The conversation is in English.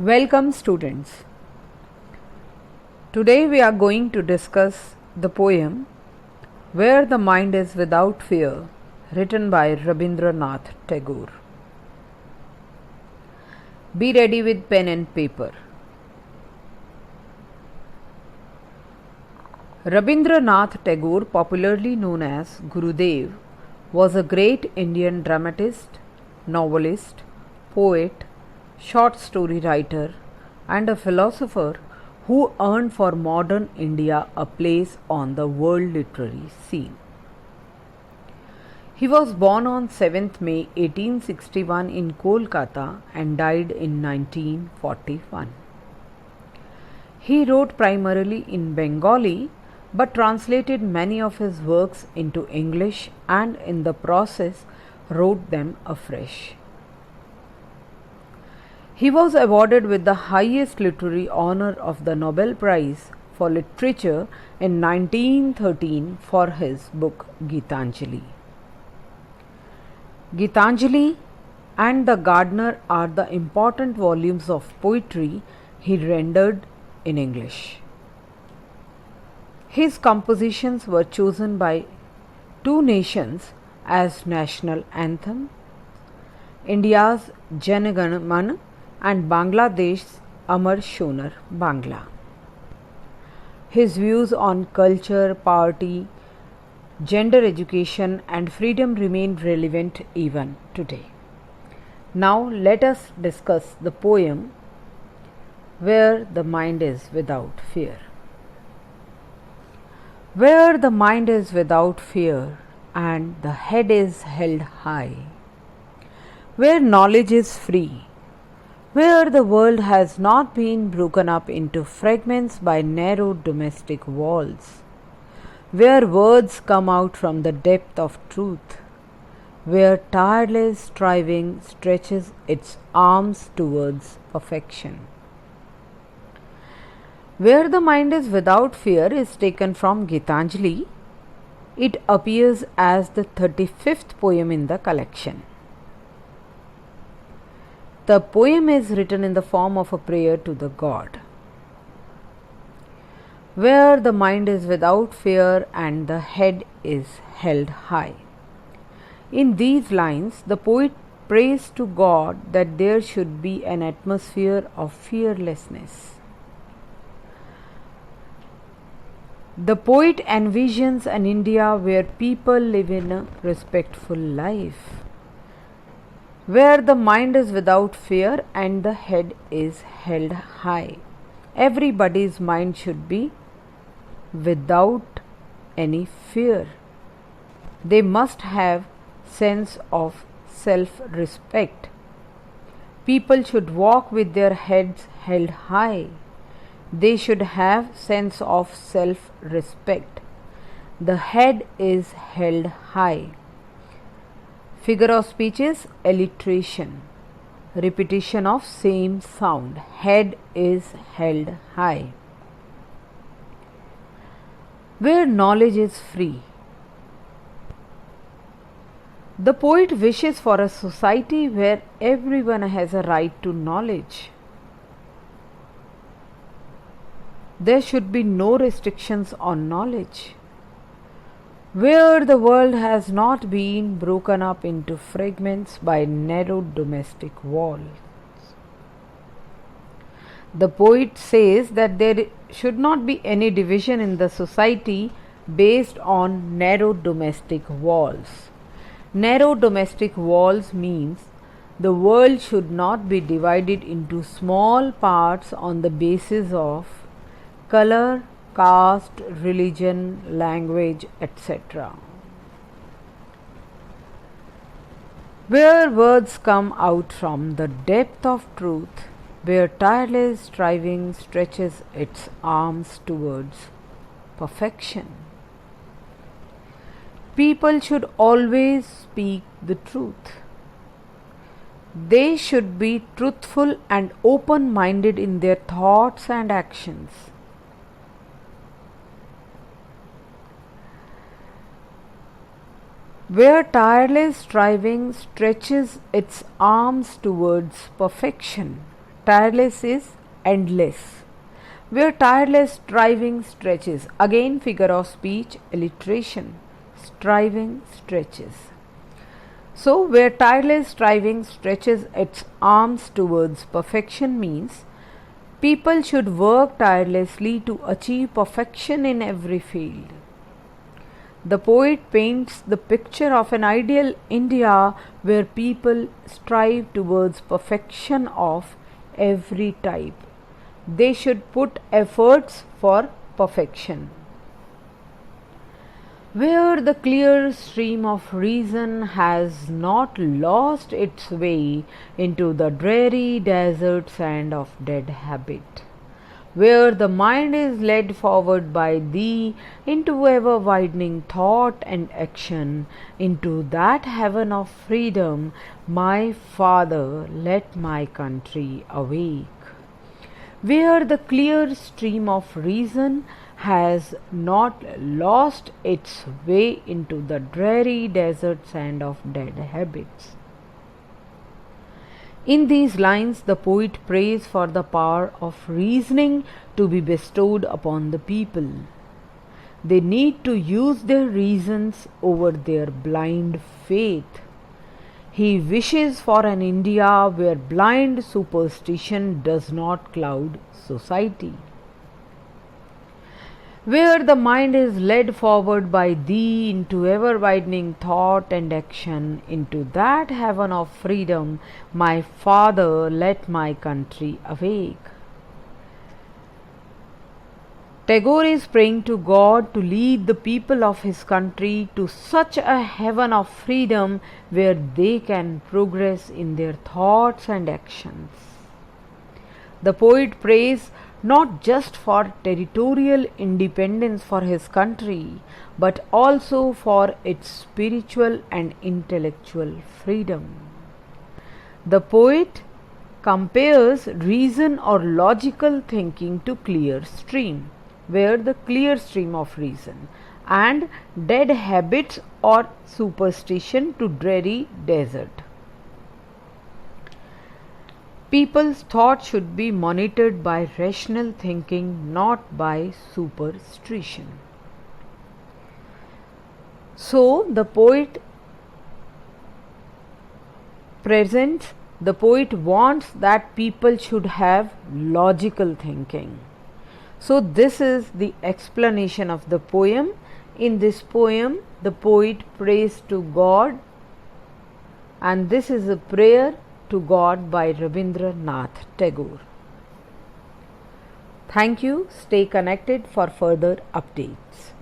Welcome students. Today we are going to discuss the poem Where the Mind is Without Fear, written by Rabindra Nath Tagore. Be ready with pen and paper. Rabindra Nath Tagore, popularly known as Gurudev, was a great Indian dramatist, novelist, poet, short story writer, and a philosopher who earned for modern India a place on the world literary scene. He was born on 7th May 1861 in Kolkata and died in 1941. He wrote primarily in Bengali but translated many of his works into English and in the process wrote them afresh. He was awarded with the highest literary honor of the Nobel Prize for Literature in 1913 for his book Gitanjali. Gitanjali and The Gardener are the important volumes of poetry he rendered in English. His compositions were chosen by two nations as national anthem, India's Jana Gana Man and Bangladesh's Amar Shonar Bangla. His views on culture, party, gender education and freedom remain relevant even today. Now let us discuss the poem Where the Mind is Without Fear. Where the mind is without fear and the head is held high, where knowledge is free, where the world has not been broken up into fragments by narrow domestic walls, where words come out from the depth of truth, where tireless striving stretches its arms towards perfection. Where the mind is without fear is taken from Gitanjali. It appears as the 35th poem in the collection. The poem is written in the form of a prayer to the god. Where the mind is without fear and the head is held high. In these lines, the poet prays to God that there should be an atmosphere of fearlessness. The poet envisions an India where people live in a respectful life, where the mind is without fear and the head is held high. Everybody's mind should be without any fear. They must have sense of self-respect. People should walk with their heads held high. They should have sense of self-respect. The head is held high. Figure of speech is alliteration, repetition of same sound. Head is held high. Where knowledge is free. The poet wishes for a society where everyone has a right to knowledge. There should be no restrictions on knowledge. Where the world has not been broken up into fragments by narrow domestic walls. The poet says that there should not be any division in the society based on narrow domestic walls. Narrow domestic walls means the world should not be divided into small parts on the basis of color, caste, religion, language, etc. Where words come out from the depth of truth, where tireless striving stretches its arms towards perfection. People should always speak the truth. They should be truthful and open-minded in their thoughts and actions. Where tireless striving stretches its arms towards perfection. tireless is endless. Where tireless striving stretches, again figure of speech, alliteration, striving stretches. So, where tireless striving stretches its arms towards perfection means people should work tirelessly to achieve perfection in every field. The poet paints the picture of an ideal India where people strive towards perfection of every type. They should put efforts for perfection. Where the clear stream of reason has not lost its way into the dreary desert sand of dead habit. Where the mind is led forward by thee into ever widening thought and action, into that heaven of freedom, my Father, let my country awake. Where the clear stream of reason has not lost its way into the dreary desert sand of dead habits. In these lines, the poet prays for the power of reasoning to be bestowed upon the people. They need to use their reasons over their blind faith. He wishes for an India where blind superstition does not cloud society. Where the mind is led forward by thee into ever widening thought and action, into that heaven of freedom, my Father, let my country awake. Tagore is praying to God to lead the people of his country to such a heaven of freedom where they can progress in their thoughts and actions. The poet prays not just for territorial independence for his country, but also for its spiritual and intellectual freedom. The poet compares reason or logical thinking to clear stream, where the clear stream of reason, and dead habits or superstition to dreary desert. People's thought should be monitored by rational thinking, not by superstition. So, the poet wants that people should have logical thinking. So, this is the explanation of the poem. In this poem, the poet prays to God, and this is a prayer to God by Rabindra Nath Tagore. Thank you. Stay connected for further updates.